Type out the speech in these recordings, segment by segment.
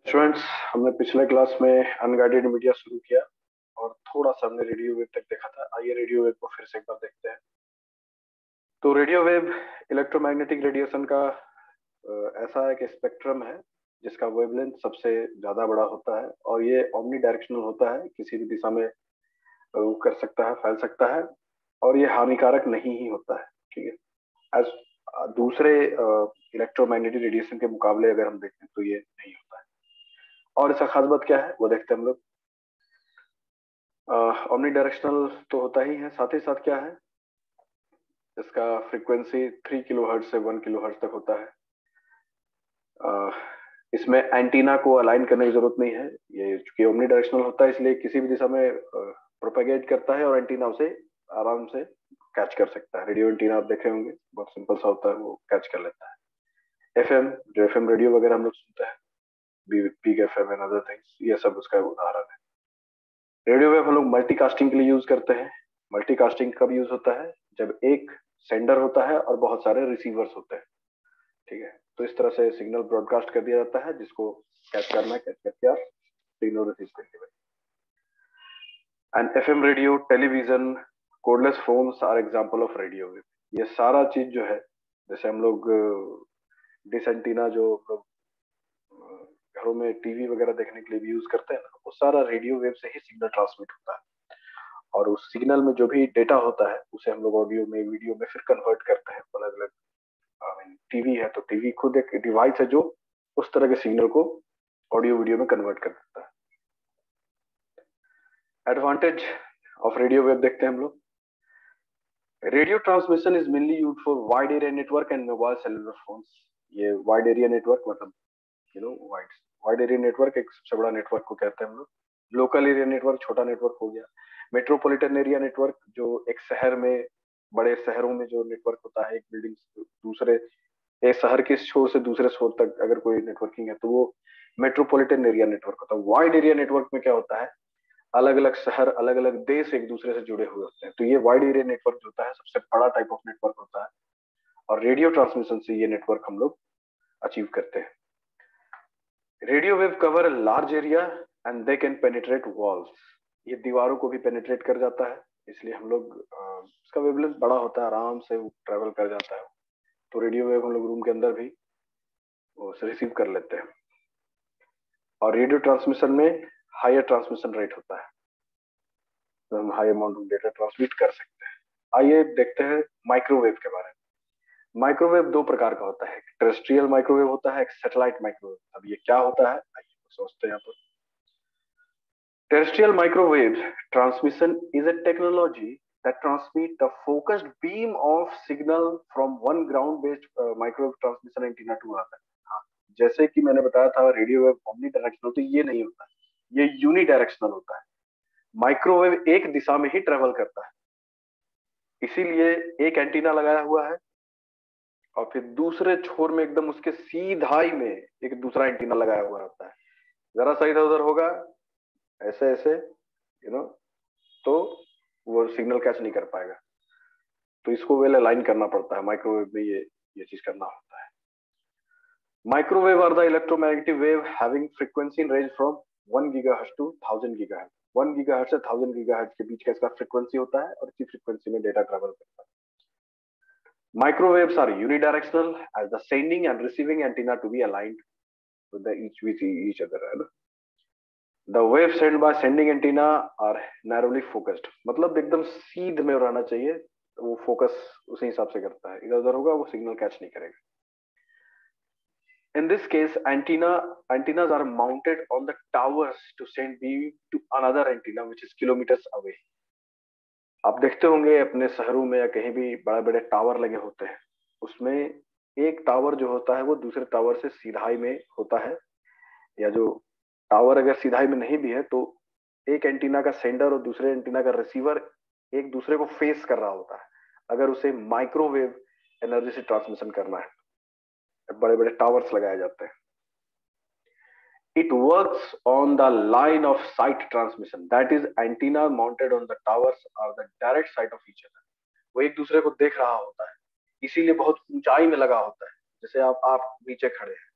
Students, हमने पिछले class में अनगाइडेड मीडिया शुरू किया और थोड़ा सा हमने रेडियो वेव तक देखा था। आइए रेडियो वेव को फिर से एक बार देखते हैं। तो रेडियो वेव इलेक्ट्रोमैग्नेटिक रेडिएशन का ऐसा एक स्पेक्ट्रम है जिसका वेवलेंथ सबसे ज्यादा बड़ा होता है और ये ओमनी डायरेक्शनल होता है, किसी भी दिशा में वो कर सकता है, फैल सकता है और ये हानिकारक नहीं ही होता है। ठीक है। एज दूसरे इलेक्ट्रोमैग्नेटिक रेडिएशन के मुकाबले अगर हम देखें तो ये नहीं होता है। और इसका खास बात क्या है वो देखते हैं हम लोग। ओमनी डायरेक्शनल तो होता ही है, साथ ही साथ क्या है, इसका फ्रीक्वेंसी 3 किलोहर्ट्ज से 1 किलोहर्ट्ज तक होता है। अ, इसमें एंटीना को अलाइन करने की जरूरत नहीं है। ये चूंकि ओमनी डायरेक्शनल होता है इसलिए किसी भी दिशा में प्रोपेगेट करता है और एंटीना उसे आराम से कैच कर सकता है। रेडियो एंटीना आप देखे होंगे, बहुत सिंपल सा होता है, वो कैच कर लेता है। एफएम, जो एफएम रेडियो वगैरह हम लोग सुनते हैं, big FM and other things, ये सब उसका उदाहरण है। रेडियो वेव हम लोग मल्टीकास्टिंग के लिए यूज करते हैं। मल्टीकास्टिंग कब यूज होता है? जब एक सेंडर होता है और बहुत सारे रिसीवर्स होते हैं। ठीक है। तो इस तरह से सिग्नल ब्रॉडकास्ट कर दिया जाता है, जिसको कैच करना है, कैच करके आप सिग्नल रिसीव करेंगे। And FM radio, television, cordless phones are example of radio wave. ये सारा चीज जो है, जैसे हम लोग डिश एंटीना जो लोग घरों में टीवी वगैरह देखने के लिए भी यूज करते हैं ना, वो सारा रेडियो वेव से ही सिग्नल ट्रांसमिट होता है। और उस सिग्नल में जो भी डेटा होता है उसे हम लोग ऑडियो में, वीडियो में फिर कन्वर्ट करते हैं अलग अलग। आई मीन टीवी है तो टीवी खुद एक डिवाइस है जो उस तरह के सिग्नल को ऑडियो वीडियो में कन्वर्ट कर देता है। एडवांटेज ऑफ रेडियो वेव देखते हैं हम लोग। Radio transmission is mainly use for wide area network and mobile cellular phones. ये वाइड एरिया नेटवर्क मतलब वाइड वाइड एरिया नेटवर्क एक सबसे बड़ा नेटवर्क को कहते हैं हम लोग। लोकल एरिया नेटवर्क छोटा नेटवर्क हो गया। मेट्रोपॉलिटन एरिया नेटवर्क, जो एक शहर में, बड़े शहरों में जो नेटवर्क होता है, एक बिल्डिंग से दूसरे, एक शहर के छोर से दूसरे छोर तक अगर कोई नेटवर्किंग है तो वो मेट्रोपॉलिटन एरिया नेटवर्क होता है। वाइड एरिया नेटवर्क में क्या होता है, अलग अलग शहर, अलग अलग देश एक दूसरे से जुड़े हुए होते हैं। तो ये वाइड एरिया नेटवर्क जो होता है सबसे बड़ा टाइप ऑफ नेटवर्क होता है और रेडियो ट्रांसमिशन से ये नेटवर्क हम लोग अचीव करते हैं। Radio wave cover large area and they can penetrate walls. ये दीवारों को भी पेनिट्रेट कर जाता है, इसलिए हम लोग इसका वेवलेंथ बड़ा होता है, आराम से ट्रेवल कर जाता है। तो रेडियो वेव हम लोग रूम के अंदर भी रिसीव कर लेते हैं। और रेडियो ट्रांसमिशन में हायर ट्रांसमिशन रेट होता है, तो हम high amount of data transmit कर सकते हैं। आइए देखते हैं माइक्रोवेव के बारे में। माइक्रोवेव दो प्रकार का होता है, एक टेरेस्ट्रियल माइक्रोवेव होता है, एक सैटेलाइट माइक्रोवेव। अब ये क्या होता है आइए सोचते हैं यहाँ पर। Terrestrial microwave transmission is a technology that transmit the focused beam of signal from one ground-based microwave transmission antenna to another। हाँ, जैसे कि मैंने बताया था रेडियो वेव ओमनी डायरेक्शनल, तो ये नहीं होता है, ये यूनी डायरेक्शनल होता है। माइक्रोवेव एक दिशा में ही ट्रेवल करता है, इसीलिए एक एंटीना लगाया हुआ है और फिर दूसरे छोर में एकदम उसके सीधाई में एक दूसरा एंटीना लगाया हुआ होता है। जरा सा इधर उधर होगा, ऐसे ऐसे, तो वो सिग्नल कैच नहीं कर पाएगा। तो इसको वेल अलाइन करना पड़ता है माइक्रोवेव में, ये चीज करना होता है। Microwave are the electromagnetic wave having frequency in range from 1 gigahertz to 1000 gigahertz. 1 gigahertz से 1000 गीगाहर्ट्ज के बीच का इसका फ्रीक्वेंसी होता है और इसी फ्रीक्वेंसी में डेटा ट्रेवल करता है। Microwaves are unidirectional as the sending and receiving antenna to be aligned with each other, है ना। The waves sent by sending antenna are narrowly focused, मतलब एकदम सीध में रहना चाहिए, वो फोकस उसी हिसाब से करता है, इधर उधर होगा वो सिग्नल कैच नहीं करेगा। In this case, antennas are mounted on the towers to send beam to another antenna which is kilometers away। आप देखते होंगे अपने शहरों में या कहीं भी बड़े बड़े टावर लगे होते हैं, उसमें एक टावर जो होता है वो दूसरे टावर से सीधाई में होता है, या जो टावर अगर सीधाई में नहीं भी है तो एक एंटीना का सेंडर और दूसरे एंटीना का रिसीवर एक दूसरे को फेस कर रहा होता है, अगर उसे माइक्रोवेव एनर्जी से ट्रांसमिशन करना है। बड़े बड़े टावर्स लगाए जाते हैं। It works on the line of sight transmission, that is antenna mounted on the towers are the direct sight of each other. वो एक दूसरे को देख रहा होता है, इसीलिए बहुत ऊंचाई में लगा होता है। जैसे आप नीचे खड़े हैं,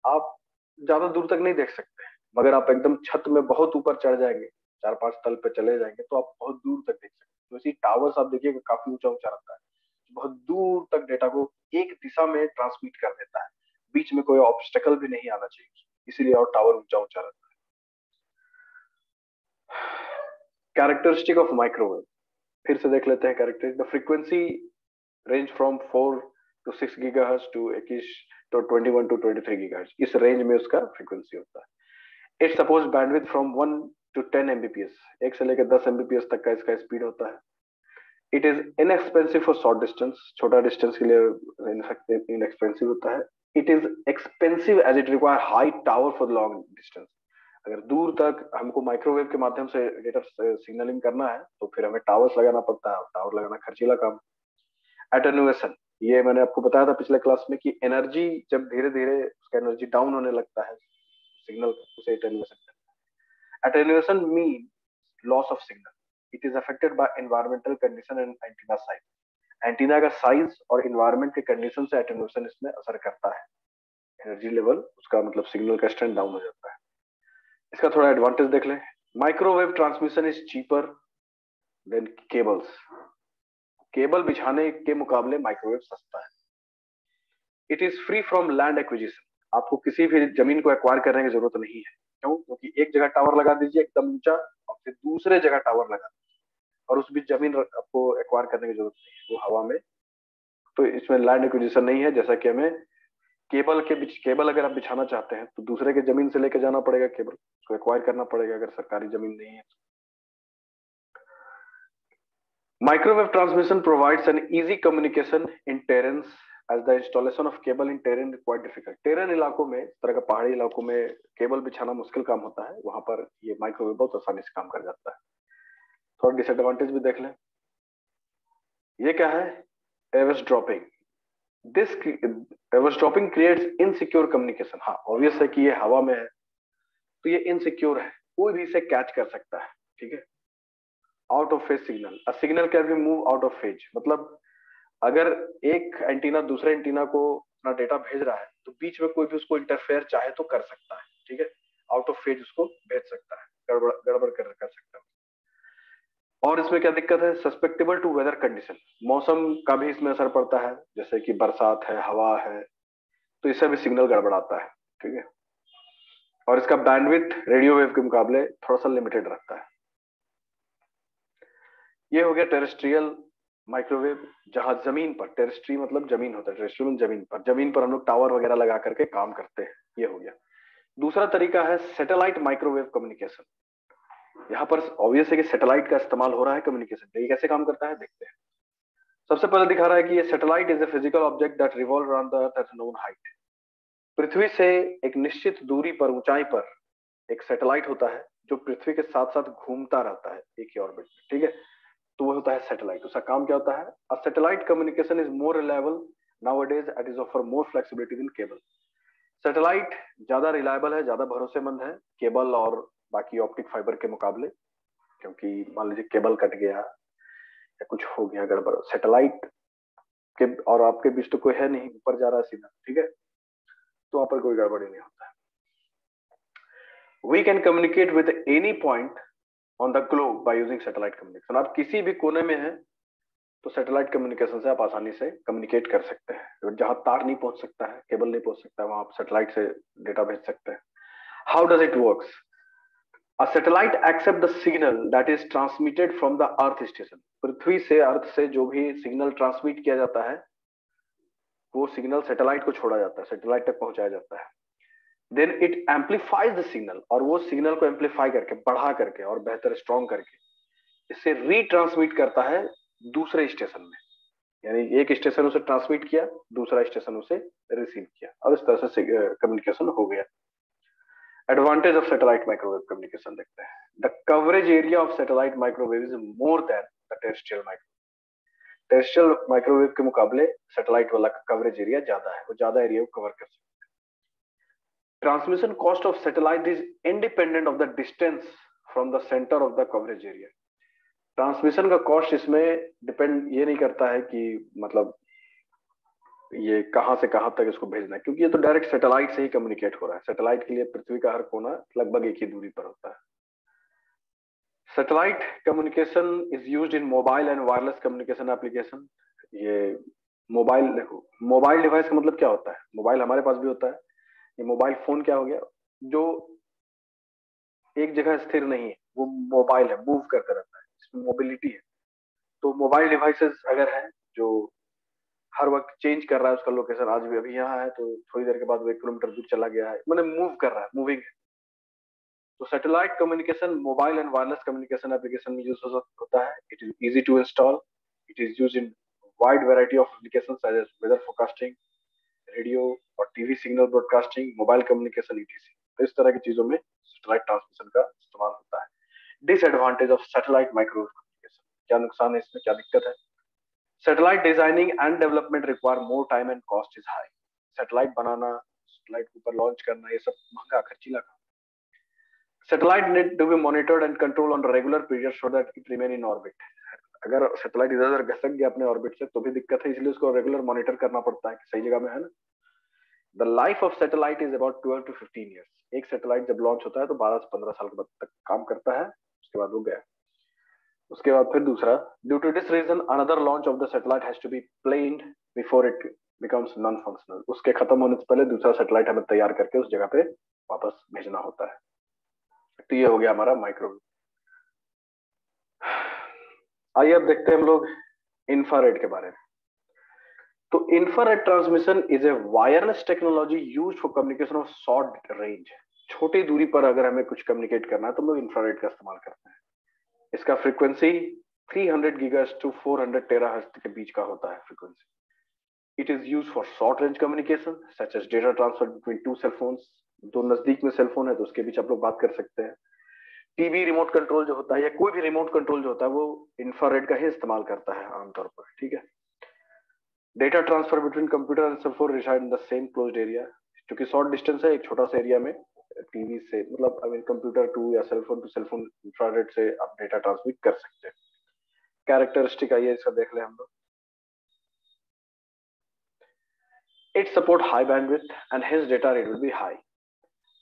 आप ज्यादा दूर तक नहीं देख सकते हैं, मगर आप एकदम छत में बहुत ऊपर चढ़ जाएंगे, 4-5 तल पे चले जाएंगे तो आप बहुत दूर तक देख सकते हैं। तो इसी टावर्स आप देखिएगा काफी ऊंचा ऊंचा रहता है, बहुत दूर तक डेटा को एक दिशा में ट्रांसमिट कर देता है, बीच में कोई ऑब्स्टेकल भी नहीं आना चाहिए, इसीलिए और टावर ऊंचा ऊंचा रहता है। कैरेक्टरिस्टिक ऑफ माइक्रोवेव, फिर से देख लेते हैं characteristic. The frequency range from 4 to 6 gigahertz to 21 तो 21 to 23 गीगाहर्ट्ज, इस रेंज में उसका फ्रीक्वेंसी होता है। It suppose bandwidth from 1 to 10 Mbps, 1 से लेकर 10 Mbps तक का इसका स्पीड होता है। It is inexpensive for short distance, छोटा डिस्टेंस के लिए इनएक्सपेंसिव होता है। It is expensive as it require high tower for long distance, अगर दूर तक हमको माइक्रोवेव के माध्यम से डेटा सिग्नलिंग करना है तो फिर हमें टावर्स लगाना पड़ता है, टावर लगाना खर्चीला काम। एटेन्युएशन, ये मैंने आपको बताया था पिछले क्लास में कि एनर्जी जब धीरे धीरे उसका एनर्जी डाउन होने लगता है सिग्नल, उसे एटेन्युएशन कहते हैं। Attenuation mean loss of signal, it is affected by environmental condition and antenna size, antenna का साइज और एनवायरमेंट के कंडीशन से एटेन्युएशन इसमें असर करता है, एनर्जी लेवल उसका मतलब सिग्नल का स्ट्रेंथ डाउन हो जाता है। इसका थोड़ा एडवांटेज देख लें। Microwave transmission is cheaper than cables, cable बिछाने के मुकाबले माइक्रोवेव सस्ता है। It is free from land acquisition, आपको किसी भी जमीन को एक्वायर करने की जरूरत नहीं है। क्यों? क्योंकि एक जगह टावर लगा दीजिए एकदम ऊंचा, और फिर दूसरे जगह टावर लगा दीजिए, और उस बीच जमीन आपको एक्वायर करने की जरूरत नहीं है, वो हवा में। तो इसमें लैंड एक्विजिशन नहीं है, जैसा कि हमें केबल के बीच, केबल अगर आप बिछाना चाहते हैं तो दूसरे के जमीन से लेके जाना पड़ेगा, केबल को एक्वायर करना पड़ेगा अगर सरकारी जमीन नहीं है। Microwave transmission provides an easy communication in terrains as the installation of cable in terrain quite difficult. Terrain इलाकों में, इस तरह का पहाड़ी इलाकों में केबल बिछाना मुश्किल काम होता है, वहां पर ये माइक्रोवेव बहुत आसानी से काम कर जाता है। थोड़ा डिसएडवांटेज भी देख लें। ये क्या है? Eavesdropping, this eavesdropping creates insecure communication. हाँ, ऑब्वियस है कि ये हवा में है तो ये इनसिक्योर है, कोई भी इसे कैच कर सकता है, ठीक है। Out of phase signal, a signal can be move out of phase, मतलब अगर एक एंटीना दूसरे एंटीना को अपना डेटा भेज रहा है तो बीच में कोई भी उसको इंटरफेयर चाहे तो कर सकता है, ठीक है। आउट ऑफ फेज उसको भेज सकता है, गड़बड़ गड़बड़ कर सकता है। और इसमें क्या दिक्कत है? सस्पेक्टेबल टू वेदर कंडीशन, मौसम का भी इसमें असर पड़ता है, जैसे कि बरसात है, हवा है, तो इससे भी सिग्नल गड़बड़ाता है, ठीक है। और इसका बैंडविड्थ रेडियो वेव के मुकाबले थोड़ा सा लिमिटेड रहता है। ये हो गया टेरेस्ट्रियल माइक्रोवेव, जहां जमीन पर, टेरेस्ट्री मतलब जमीन होता है, टेरेस्ट्रियल जमीन पर हम लोग टावर वगैरह लगा करके काम करते हैं, ये हो गया। दूसरा तरीका है सैटेलाइट माइक्रोवेव कम्युनिकेशन। यहाँ पर ऑब्वियस है कि सैटेलाइट का इस्तेमाल हो रहा है कम्युनिकेशन पे। ये कैसे काम करता है देखते हैं। सबसे पहले दिखा रहा है कि ये satellite is a physical object that revolve around the earth at known height. पृथ्वी से एक निश्चित दूरी पर, ऊंचाई पर एक सैटेलाइट होता है जो पृथ्वी के साथ साथ घूमता रहता है एक ही ऑर्बिट में, ठीक है। तो वो होता है सैटेलाइट। उसका काम क्या होता है? A satellite communication is more reliable nowadays and is offer more flexibility than cable. Satellite ज्यादा रिलायबल है, ज्यादा भरोसेमंद है केबल और बाकी ऑप्टिक फाइबर के मुकाबले, क्योंकि मान लीजिए केबल कट गया या कुछ हो गया गड़बड़, सैटेलाइट के और आपके बीच तो कोई है नहीं, ऊपर जा रहा है सीधा, ठीक है, तो वहां पर कोई गड़बड़ ही नहीं होता है। We can communicate with any point on the globe by using satellite communication. आप किसी भी कोने में हैं तो सैटेलाइट कम्युनिकेशन से आप आसानी से कम्युनिकेट कर सकते हैं। जहां तार नहीं पहुंच सकता है, केबल नहीं पहुंच सकता है, वहां आप सैटेलाइट से डेटा भेज सकते हैं। How does it works? A satellite accept the signal that is transmitted from the earth station. पृथ्वी से, अर्थ से जो भी सिग्नल ट्रांसमिट किया जाता है वो सिग्नल सैटेलाइट को छोड़ा जाता है, सैटेलाइट तक पहुंचाया जाता है। Then it amplifies the signal, और वो सिग्नल को एम्पलीफाई करके, बढ़ा करके और बेहतर स्ट्रॉन्ग करके इसे रीट्रांसमिट करता है दूसरे स्टेशन में। यानी एक स्टेशन उसे ट्रांसमिट किया, दूसरा स्टेशन उसे रिसीव किया, और इस तरह से कम्युनिकेशन हो गया। Advantage of satellite microwave communication देखते हैं। The coverage area of satellite microwave is more than the terrestrial microwave. Terrestrial microwave के मुकाबले सैटेलाइट वाला कवरेज एरिया ज्यादा है, वो ज्यादा एरिया को कवर कर सकता है। Transmission cost of satellite is independent of the distance from the centre of the coverage area. Transmission का कॉस्ट इसमें डिपेंड ये नहीं करता है कि मतलब ये कहाँ से कहाँ तक इसको भेजना है, क्योंकि ये तो डायरेक्ट सैटेलाइट से ही कम्युनिकेट हो रहा है। सैटेलाइट के लिए पृथ्वी का हर कोना लगभग एक ही दूरी पर होता है। Satellite communication is used in mobile and wireless communication application. ये मोबाइल, देखो मोबाइल डिवाइस का मतलब क्या होता है, मोबाइल हमारे पास भी होता है। ये मोबाइल फोन क्या हो गया, जो एक जगह स्थिर नहीं है, वो मोबाइल है, मूव करता रहता है, इसमें मोबिलिटी है। तो मोबाइल डिवाइसेस अगर है जो हर वक्त चेंज कर रहा है उसका लोकेशन, आज भी अभी यहाँ है तो थोड़ी देर के बाद वो 1 किलोमीटर दूर चला गया है, मैंने मूव कर रहा है, मूविंग है। तो satellite communication mobile and wireless communication application में यूज होता है। It is easy to install, it is use in wide variety of application such as weather forecasting, radio और TV signal broadcasting, mobile communication ETC. तो इस तरह की चीजों में सैटेलाइट ट्रांसमिशन का इस्तेमाल होता है। Disadvantage of satellite microwave communication, क्या नुकसान है इसमें, क्या दिक्कत है। Satellite designing and development require more time and cost is high. Satellite बनाना, सैटेलाइट के ऊपर लॉन्च करना, ये सब महंगा खर्चीला काम। Satellite need to be monitored and control on regular period so that it remain in orbit. अगर सैटेलाइट इधर उधर घसक गया अपने ऑर्बिट से तो भी दिक्कत है, इसलिए उसको रेगुलर मॉनिटर करना पड़ता है कि सही जगह में है ना। The life of satellite is about 12 to 15 years. एक सैटेलाइट जब लॉन्च होता है तो 12 से 15 साल के बाद तक काम करता है, उसके बाद वो गया। उसके बाद फिर दूसरा, due to this reason another launch of the satellite has to be planned before it becomes non functional. उसके खत्म होने से पहले दूसरा सैटेलाइट हमें तैयार करके उस जगह पे वापस भेजना होता है। तो ये हो गया हमारा माइक्रोवेव। आइए अब देखते हैं हम लोग इंफ्रारेड के बारे में। तो infrared transmission is a wireless technology used for communication of short range. छोटी दूरी पर अगर हमें कुछ कम्युनिकेट करना है तो हम लोग इंफ्रारेड का इस्तेमाल करते हैं। इसका फ्रीक्वेंसी 300 गीगाहर्ट्ज टू 400 टेराहर्ट्ज के बीच का होता है frequency. It is use for short range communication such as data transfer between two cell phones. दो नजदीक में सेल फोन है तो उसके बीच आप लोग बात कर सकते हैं। टीवी रिमोट कंट्रोल जो होता है या कोई भी रिमोट कंट्रोल जो होता है वो इंफ्रारेड का ही इस्तेमाल करता है आमतौर पर, ठीक है। Data transfer between computer and cell phone reside in the same closed area. क्योंकि शॉर्ट डिस्टेंस है, एक छोटा सा एरिया में टीवी से मतलब आई मीन कंप्यूटर टू या सेल फोन इंफ्रारेड से आप डेटा ट्रांसमिट कर सकते हैं। कैरेक्टरिस्टिक आइए इसका देख ले हम लोग। It support high bandwidth and his data rate will be high.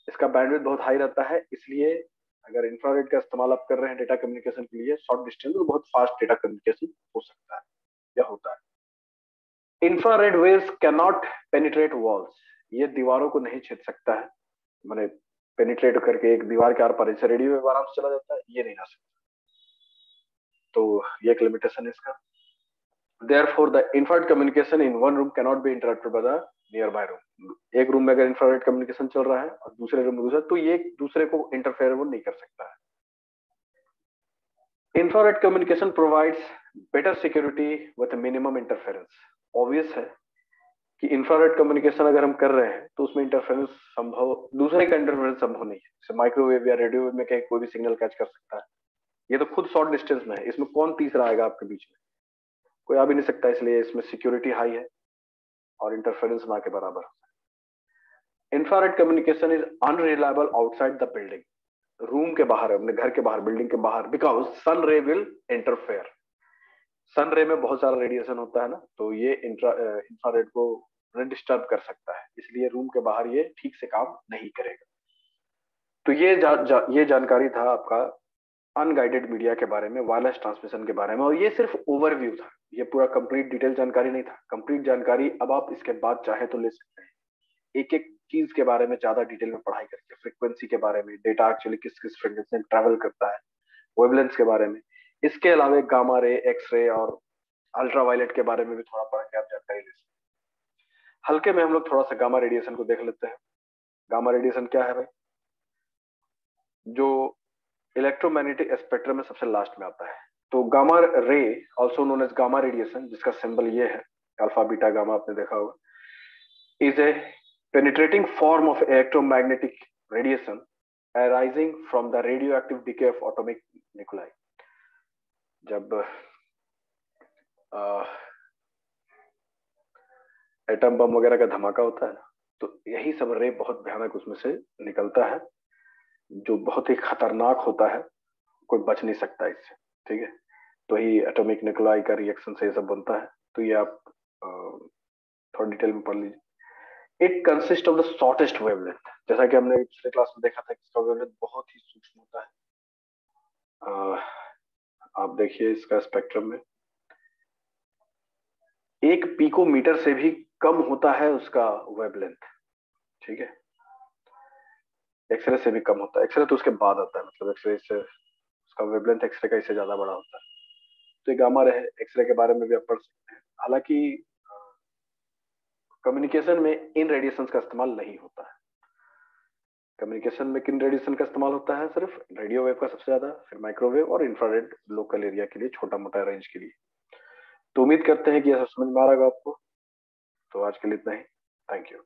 इसका बैंडविड्थ बहुत हाई रहता है, इसलिए अगर इंफ्रारेड का इस्तेमाल आप कर रहे हैं डेटा कम्युनिकेशन के लिए शॉर्ट डिस्टेंस तो बहुत फास्ट डेटा कम्युनिकेशन हो सकता है या होता है। Infrared waves can not penetrate walls. ये दीवारों को नहीं छेद सकता है, मैंने पेनिट्रेट करके एक दीवार के आर पार जैसे रेडियो वेव आराम से चला जाता है, ये नहीं आ सकता। तो ये एक लिमिटेशन है इसका। Therefore, the infrared communication in one room cannot be interrupted by the nearby room। एक रूम में अगर इंफ्रारेड कम्युनिकेशन चल रहा है और दूसरे रूम में दूसरा, तो ये एक दूसरे को इंटरफेयर वो नहीं कर सकता है। Infrared communication provides better security with minimum interference. Obvious है कि इंफ्रारेड कम्युनिकेशन अगर हम कर रहे हैं तो उसमें इंटरफेरेंस संभव, दूसरे का इंटरफेरेंस संभव नहीं है। जैसे माइक्रोवेव या रेडियो वेव में कहीं कोई भी सिग्नल कैच कर सकता है, ये तो खुद शॉर्ट डिस्टेंस में है, इसमें कौन तीसरा आएगा आपके बीच में, कोई आ भी नहीं सकता, इसलिए इसमें सिक्योरिटी हाई है और इंटरफेरेंस ना के बराबर। Infrared communication is unreliable outside the building. Room के बाहर, अपने घर के बाहर, बिल्डिंग के बाहर, बिकॉज सन रे विल इंटरफेयर। सन रे में बहुत सारा रेडिएशन होता है ना, तो ये इंफ्रारेड को डिस्टर्ब कर सकता है, इसलिए रूम के बाहर ये ठीक से काम नहीं करेगा। तो ये जानकारी था आपका अनगाइडेड मीडिया के बारे में, वायरलेस ट्रांसमिशन के बारे में, और ये सिर्फ ओवरव्यू था, ये पूरा कंप्लीट डिटेल जानकारी नहीं था। कंप्लीट जानकारी अब आप इसके बाद चाहे तो ले सकते हैं, एक एक चीज के बारे में ज्यादा डिटेल में पढ़ाई करके, फ्रीक्वेंसी के बारे में, डेटा एक्चुअली किस किस फ्रीक्वेंसी में ट्रैवल करता है, वेवलेंथ के बारे में। इसके अलावा गामा रे, एक्स रे और अल्ट्रावायलेट के बारे में भी थोड़ा पढ़ के आप जानकारी ले सकते हैं। हल्के में हम लोग थोड़ा सा गामा रेडिएशन को देख लेते हैं। गामा रेडिएशन क्या है भाई, जो इलेक्ट्रोमैग्नेटिक स्पेक्ट्रम में सबसे लास्ट में आता है। तो gamma ray also known as gamma radiation, जिसका सिंबल ये है अल्फा बीटा गामा, आपने देखा होगा, is a penetrating form of electromagnetic radiation arising from the radioactive decay of atomic nuclei। जब एटम बम वगैरह का धमाका होता है तो यही सब रे बहुत भयानक उसमें से निकलता है, जो बहुत ही खतरनाक होता है, कोई बच नहीं सकता इससे, ठीक है। तो ही एटॉमिक न्यूक्लाई का रिएक्शन से ये सब बनता है। तो ये आप थोड़ा डिटेल में पढ़ लीजिए। It consist of the shortest wavelength, जैसा कि हमने पिछले क्लास में देखा था कि इसका वेवलेंथ बहुत ही सूक्ष्म होता है। आप देखिए इसका स्पेक्ट्रम में 1 पिकोमीटर से भी कम होता है उसका वेवलेंथ, ठीक है। एक्सरे से भी कम होता है, एक्सरे तो उसके बाद आता है, मतलब एक्सरे से उसका वेवलेंथ एक्सरे का इससे ज्यादा बड़ा होता है। तो ये गामा रे एक्सरे के बारे में भी आप पढ़ सकते हैं। हालांकि कम्युनिकेशन में इन रेडिएशन का इस्तेमाल नहीं होता है। कम्युनिकेशन में किन रेडिएशन का इस्तेमाल होता है? सिर्फ रेडियो वेव का सबसे ज्यादा, फिर माइक्रोवेव और इंफ्रारेड लोकल एरिया के लिए, छोटा मोटा रेंज के लिए। तो उम्मीद करते हैं कि यह सब समझ में आ रहा होगा आपको। तो आज के लिए इतना ही। Thank you.